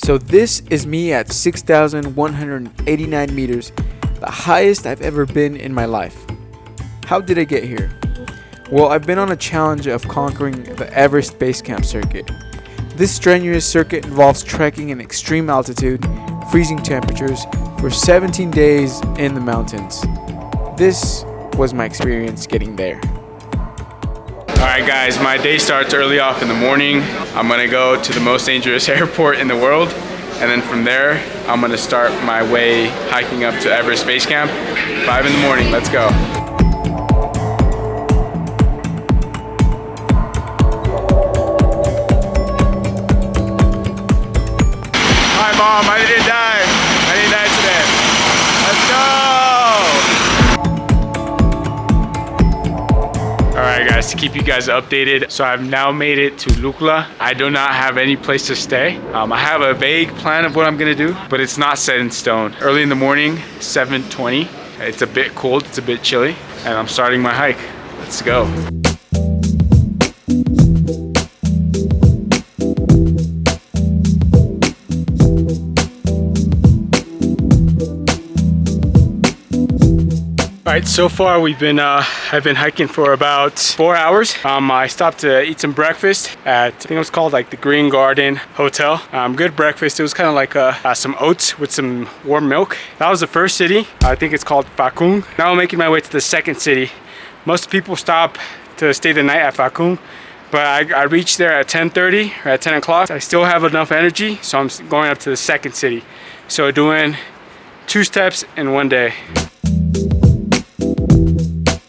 So this is me at 6,189 meters, the highest I've ever been in my life. How did I get here? Well, I've been on a challenge of conquering the Everest Base Camp circuit. This strenuous circuit involves trekking in extreme altitude, freezing temperatures, for 17 days in the mountains. This was my experience getting there. Alright guys, my day starts early off in the morning. I'm gonna go to the most dangerous airport in the world, and then from there I'm gonna start my way hiking up to Everest Base Camp. 5 in the morning, let's go. Hi Mom, I didn't die. I didn't die today. Let's go! Alright guys, to keep you guys updated, so I've now made it to Lukla. I do not have any place to stay. I have a vague plan of what I'm gonna do, but it's not set in stone. Early in the morning, 7:20. It's a bit cold, it's a bit chilly, and I'm starting my hike. Let's go. Alright, so far I've been hiking for about 4 hours. I stopped to eat some breakfast at, I think it was called like the Green Garden Hotel. Good breakfast. It was kind of like some oats with some warm milk. That was the first city. I think it's called Fakung. Now I'm making my way to the second city. Most people stop to stay the night at Fakung, but I reached there at 10:30 or at 10 o'clock. I still have enough energy, so I'm going up to the second city. So doing 2 steps in 1 day.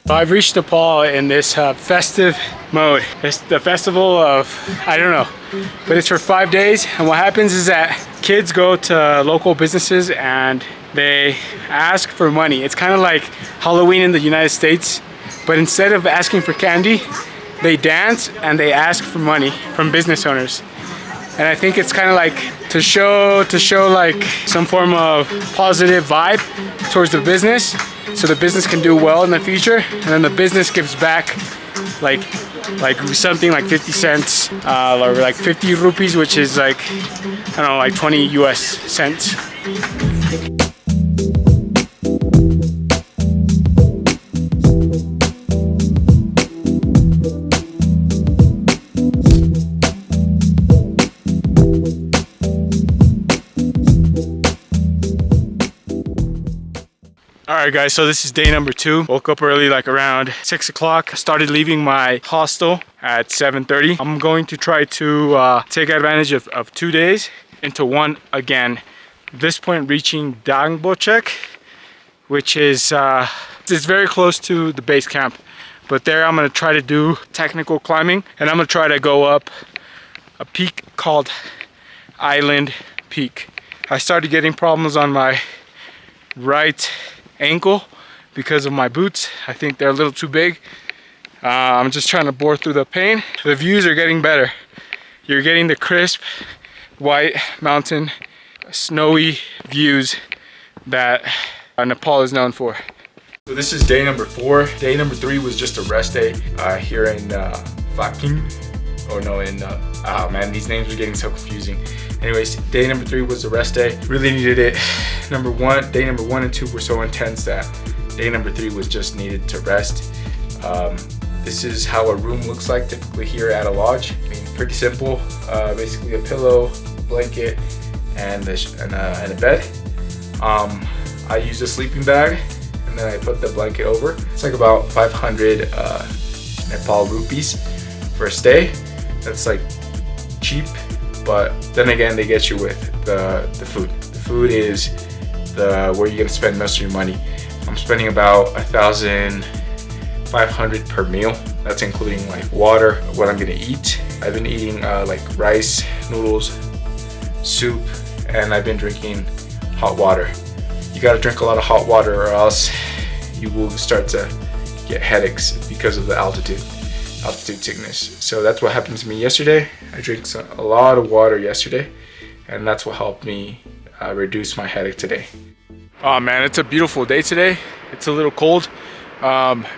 I've reached Nepal in this festive mode. It's the festival of, I don't know, but it's for 5 days. And what happens is that kids go to local businesses and they ask for money. It's kind of like Halloween in the United States, but instead of asking for candy, they dance and they ask for money from business owners. And I think it's kind of like to show like some form of positive vibe towards the business, so the business can do well in the future, and then the business gives back like something like 50 cents or like 50 rupees, which is like, I don't know, like 20 US cents. Alright guys, so this is day number 2. Woke up early, like around 6 o'clock. Started leaving my hostel at 7:30. I'm going to try to take advantage of 2 days into one again. At this point reaching Dangbochek, which is it's very close to the base camp. But there I'm going to try to do technical climbing, and I'm going to try to go up a peak called Island Peak. I started getting problems on my right ankle because of my boots. I think they're a little too big. I'm just trying to bore through the pain. The views are getting better. You're getting the crisp white mountain snowy views that Nepal is known for. So this is day number 4. Day number 3 was just a rest day here in Faking. Oh no, oh man, these names are getting so confusing. Anyways, day number 3 was a rest day. Really needed it. Day number 1 and 2 were so intense that day number 3 was just needed to rest. This is how a room looks like typically here at a lodge. I mean, pretty simple. Basically a pillow, blanket, and a bed. I use a sleeping bag, and then I put the blanket over. It's like about 500 Nepal rupees for a stay. That's like cheap, but then again, they get you with the food. The food is where you're gonna spend most of your money. I'm spending about 1,500 per meal. That's including like water, what I'm gonna eat. I've been eating like rice, noodles, soup, and I've been drinking hot water. You gotta drink a lot of hot water or else you will start to get headaches because of the altitude sickness. So that's what happened to me yesterday. I drank a lot of water yesterday, and that's what helped me reduce my headache today. Oh man, it's a beautiful day today. It's a little cold.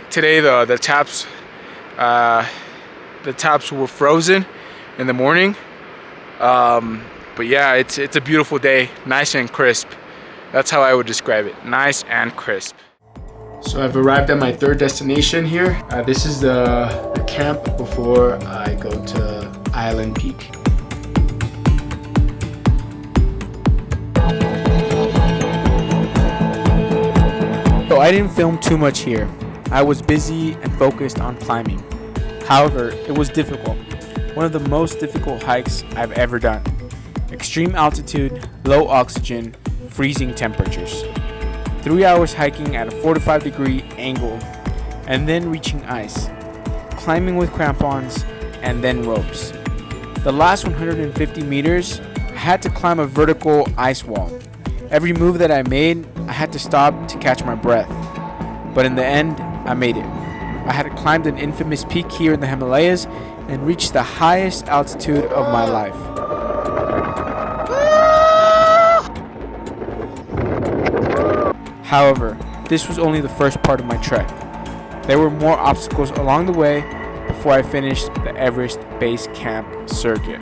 Today the taps were frozen in the morning. But yeah, it's a beautiful day, nice and crisp. That's how I would describe it, nice and crisp. So I've arrived at my third destination here. This is the camp before I go to Island Peak. So I didn't film too much here. I was busy and focused on climbing. However, it was difficult. One of the most difficult hikes I've ever done. Extreme altitude, low oxygen, freezing temperatures. 3 hours hiking at a 45-degree angle, and then reaching ice. Climbing with crampons, and then ropes. The last 150 meters, I had to climb a vertical ice wall. Every move that I made, I had to stop to catch my breath. But in the end, I made it. I had climbed an infamous peak here in the Himalayas and reached the highest altitude of my life. However, this was only the first part of my trek. There were more obstacles along the way before I finished the Everest Base Camp circuit.